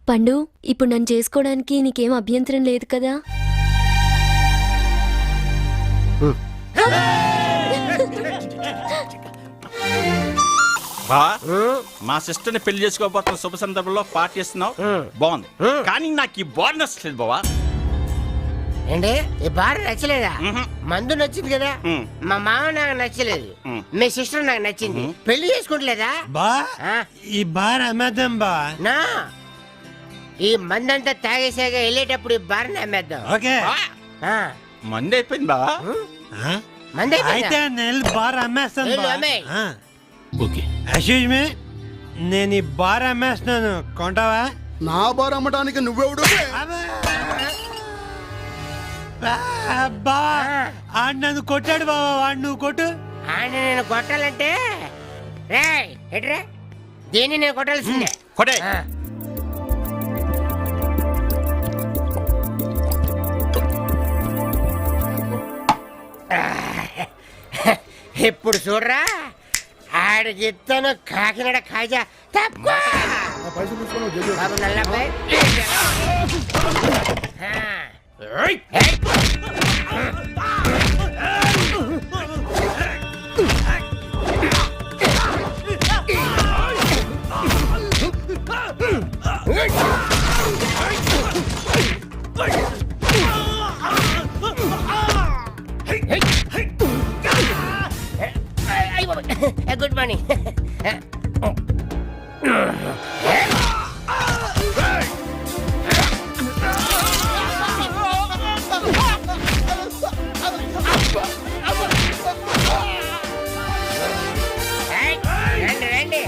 పండు, ఇప్పుడు నన్ను చేసుకోవడానికి నీకేం అభ్యంతరం లేదు కదా? మా సిస్టర్ ని పెళ్లి చేసుకోబోతున్న శుభ సందర్భంలో పార్టీ ఇస్తున్నావు, బాగుంది. కానీ నాకు ఈ బోనస్ లేదు బావా. ఏంటి ఈ బార్ నచ్చలేదా? మందు నచ్చింది కదా, మా మామ నాకు నచ్చలేదు, మీ సిస్టర్ నాకు నచ్చింది, పెళ్లి చేసుకుంటలేదా? బా ఈ బార్ అమ్మేద్దాం బా. నా ఈ మందంతా తాగేసాగా వెళ్ళేటప్పుడు ఈ బార్ని అమ్మేద్దాం. ఓకే మంది అయిపోయింది బావా. మంది అయితే నేను బార్ అమ్మేస్తాను వెళ్ళు, బా. అమ్మేయ్. ఓకే ఎక్స్క్యూజ్ మీ, నేను ఈ బార్ అమ్మేస్తున్నాను, కొంటావా? నా బార్ అమ్మడానికి నువ్వెవడు? బా ఆడు నన్ను కొట్టాడు బాబా, వాడు నువ్వు కొట్టు. ఆయన నేను కొట్టాలంటే రేయ్ ఎట్రే దీన్ని నేను కొట్టాల్సిందే. కొట్టే. ఆ. ఇప్పుడు చూడరా ఆడికి ఇస్తాను కాకినాడ కాజా తప్పుకో. బాబు నల్లబ్బాయి. ఏయ్. Good morning. రండి రండి.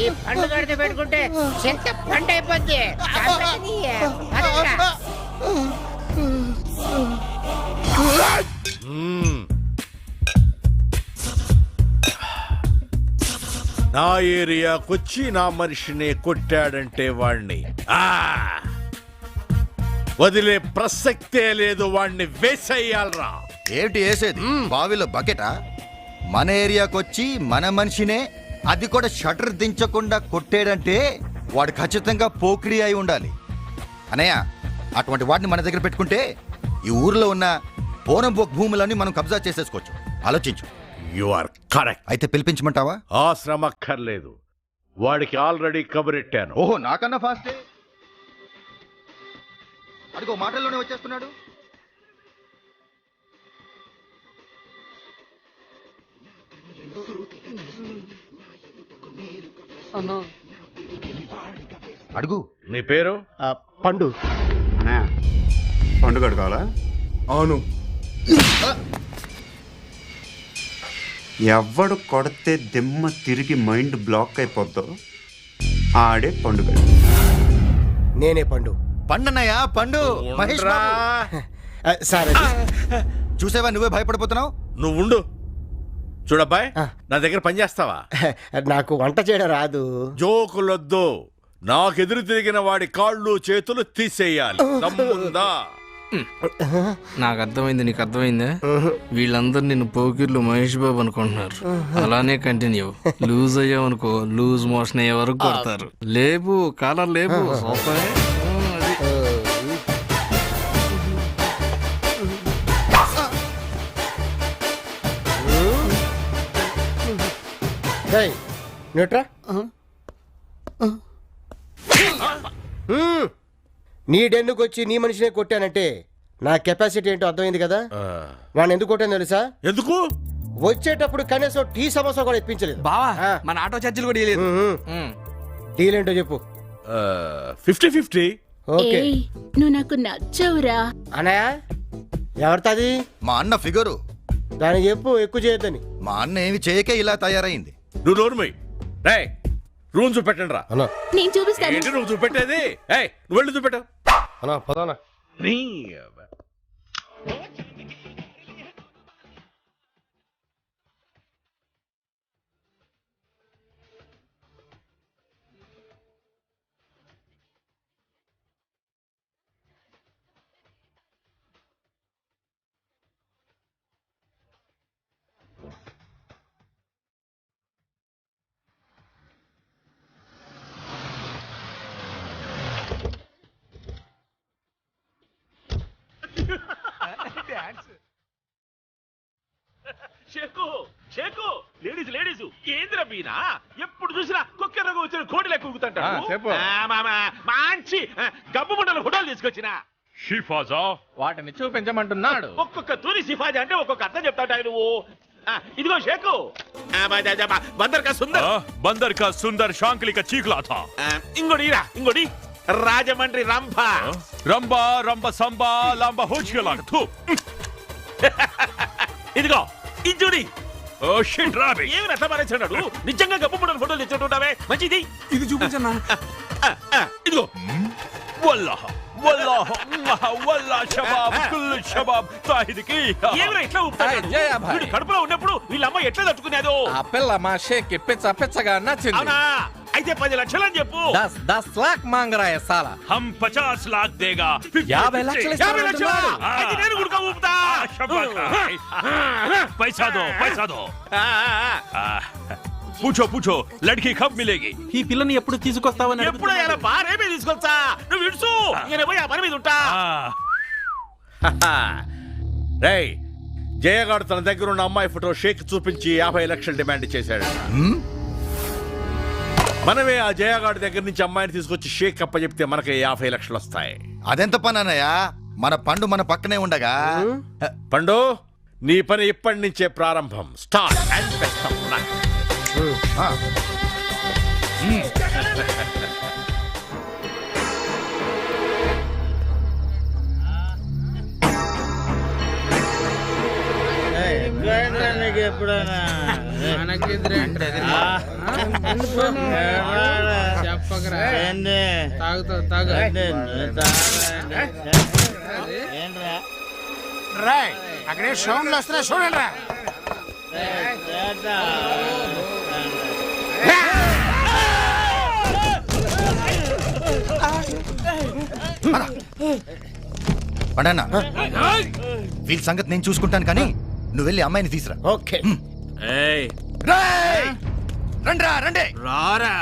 ఈ పండు కడితే పెట్టుకుంటే చింత పండు అయిపోద్ది. నా ఏరియాకొచ్చి నా మనిషిని కొట్టాడంటే వాణ్ణి వదిలే ప్రసక్తే లేదు, వాణ్ణి వేసేయాలరా. ఏమిటి వేసేది? బావిలో బకెటా? మన ఏరియాకొచ్చి మన మనిషినే, అది కూడా షటర్ దించకుండా కొట్టాడంటే వాడు ఖచ్చితంగా పోకిరి అయి ఉండాలి. అనయ్య, అటువంటి వాడిని మన దగ్గర పెట్టుకుంటే ఈ ఊర్లో ఉన్న పోరంబోక్ భూములన్నీ మనం కబ్జా చేసేసుకోవచ్చు. ఆలోచించు. You are correct. అయితే పిలిపించమంటావా? ఆ శ్రమ అక్కర్లేదు, వాడికి ఆల్రెడీ కబురెట్టాను. ఓహో, నాకన్నా ఫాస్టే. అదిగో మాటల్లోనే వచ్చేస్తున్నాడు. అడుగు. నీ పేరు? పండు. పండు కావాలా? అవును. ఎవడు కొడితే దిమ్మ తిరిగి మైండ్ బ్లాక్ అయిపోద్దో ఆడే పండుగ. నేనే పండు. పండన్నయ్య, పండు. మహేష్ బాబు. సార్ చూసావా, నువ్వే భయపడిపోతున్నావు. నువ్వు ఉండు. చూడబ్బాయ్, నా దగ్గర పని చేస్తావా? నాకు వంట చేయడం రాదు. జోకులొద్దు. నాకెదురు తిరిగిన వాడి కాళ్ళు చేతులు తీసేయాలి. దమ్ముందా? నాకు అర్థమైంది, నీకు అర్థమైందా? వీళ్ళందరూ నిన్ను పోకిర్లు మహేష్ బాబు అనుకుంటున్నారు. అలానే కంటిన్యూ. లూజ్ అయ్యావు అనుకో, లూజ్ మోషన్ అయ్యే వరకు కొడతారు. లేపు కాలర్ లేపు. న్యూట్రా నీ డెన్నుకు వచ్చి నీ మనిషినే కొట్టానంటే నా కెపాసిటీ ఏంటో అర్థమైంది కదా. వాడిని ఎందుకు కొట్టాను తెలుసా? ఎందుకు? వచ్చేటప్పుడు కనీసం టీ సమోసా కూడా ఇప్పించలేదు. బావా, మన ఆటో ఛార్జీలు కూడా ఇవ్వలేదు. డీల్ ఏంటో చెప్పు. 50-50. ఓకే. నువ్వు నాకు నచ్చావురా. అన్నయ్య, ఎవరిది? మా అన్న ఫిగరు. దాన్ని చెప్పు, ఎక్కువ చేయొద్దని. మా అన్న ఏమి చేయకే ఇలా తయారైంది. నువ్వు నోరుమై. రే, రూమ్ చూపెట్టండి రా. నేను చూపిస్తాను. ఏంటి నువ్వు చూపెట్టేది? ఏయ్ నువ్వు వెళ్ళి చూపెట్టు. షేకు షేకు లేడీస్ లేడీస్ ఏంద్ర బీనా ఎప్పుడు చూసినా కుక్కెరగా వచ్చిన కోడిలే కూగుతుంటారు. మంచి గబ్బు ముండల ఫోటోలు తీసుకొచ్చిన షిఫాజా వాటిని చూపించమంటున్నాడు. ఒక్కొక్క తూరి సిఫాజా అంటే ఒక్కొక్క అర్థం చెప్తాడు నువ్వు. ఇదిగో షేకు బందర్ కా సుందర్ బందర్ కా సుందర్ శాంక్లిక చీకులా థా. ఇంకోటి ఇంకోటి రాజమండ్రి రంభ రంబా రంబ సంబా లంబ హోచిలా థూ. ఇదిగో ఇంజుడి ఓ షిట్ రాబి. ఏమి రసమారేస్తున్నాడు నిజంగా గబ్బు ముండల ఫోటోలు తెచ్చుంటావే మంచిది. ఇది చూపించన్నా. ఇదిగో వల్లాహ్ వల్లాహ్ వల్లాహ్ షబాబ్ కుల్ షబాబ్ తాహిదికి. ఏమిరా ఇట్లా ఊపుతాడు? వీడు కడుపులో ఉన్నప్పుడు వీళ్ళమ్మ ఎట్లా తట్టుకునేదో. ఆ పిల్ల మా షేక్ పిచ్చగా నచ్చింది. అవునా? అయితే 10 లక్షలు అని చెప్పు. 10 లాక్ మాంగ్ రా సాలా. హమ్ 50 లాక్ దేగా. 50 లక్షలు 50 లక్షలా? అయితే నేను గుడుక ఊపుతా. पैसा दो पूछो पूछो लड़की कब मिलेगी. ఈ పిల్లని ఎప్పుడు తీసుకొస్తావని ఎప్పుడు ఆయన బారేమే తీసుకొచ్చా. నువ్వు విడుసు నేను పోయి ఆ పని మీద ఉంటా. రేయ్ జయగాడు తన దగ్గర ఉన్న అమ్మాయి ఫోటో షేక్ చూపించి 50 లక్షలు డిమాండ్ చేశాడు. మనమే ఆ జయగాడి దగ్గర నుంచి అమ్మాయిని తీసుకొచ్చి షేక్ అప్ప చెప్తే మనకి 50 లక్షలు వస్తాయి. అదెంత పని అన్నయ్య? మన పండు మన పక్కనే ఉండగా. పండు నీ పని ఇప్పటి నుంచే ప్రారంభం. Start and best of luck. ఆ, అక్కడే సౌండ్లు వస్తున్నా చూడండి రా. పండన్న వీళ్ళ సంగతి నేను చూసుకుంటాను కానీ నువ్వు వెళ్ళి అమ్మాయిని తీసురా. ఓకే ఏయ్ రేయ్! రండ్రా రండి. రారా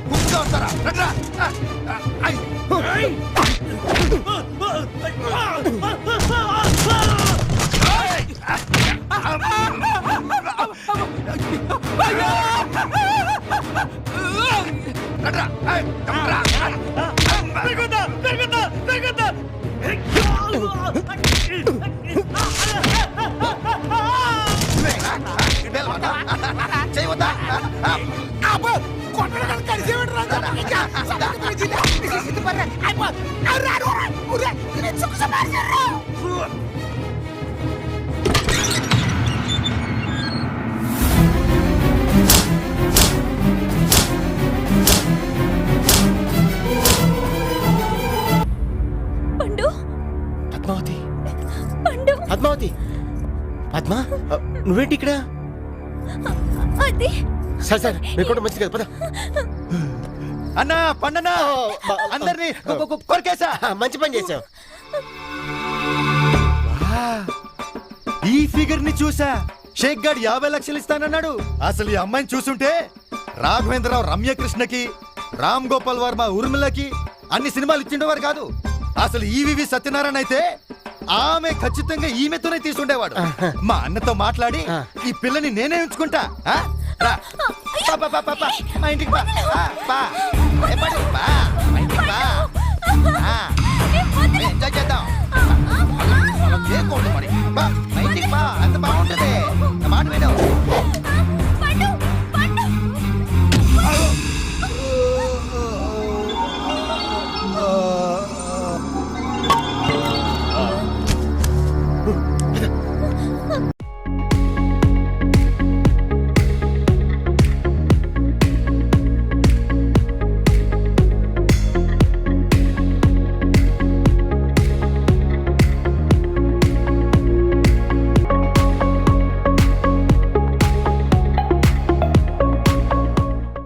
ముందుగా వస్తారా? రండ్రా. చేయవద్దా? పండు పద్మావతి పండు పద్మావతి పద్మ నువ్వేంటి ఇక్కడ? అది సరే సరే మీకు కూడా మంచిది కదా పద. అన్నా పండన్నా అందరినీ కొరికేసా. మంచి పని చేసావు. ఈ ఫిగర్ ని చూసా షేక్ గాడు 50 లక్షలు ఇస్తానన్నాడు. అసలు ఈ అమ్మాయిని చూసుంటే రాఘవేంద్రరావు రమ్యకృష్ణకి, రామ్ గోపాల్ వర్మ ఉర్మిళకి అన్ని సినిమాలు ఇచ్చిండేవారు కాదు. అసలు ఈవివి సత్యనారాయణ అయితే ఆమె ఖచ్చితంగా ఈమెతోనే తీసుండేవాడు. మా అన్నతో మాట్లాడి ఈ పిల్లని నేనే ఉంచుకుంటా. ఆ? రా. పా, పా, పా, పా, పా. మా ఇంటికి పా. ఆ, పా. ఏ పడు? పా. మా ఇంటికి పా. ఆ. ఎంజాయ్ చేద్దాం. ఏ కోడు మరి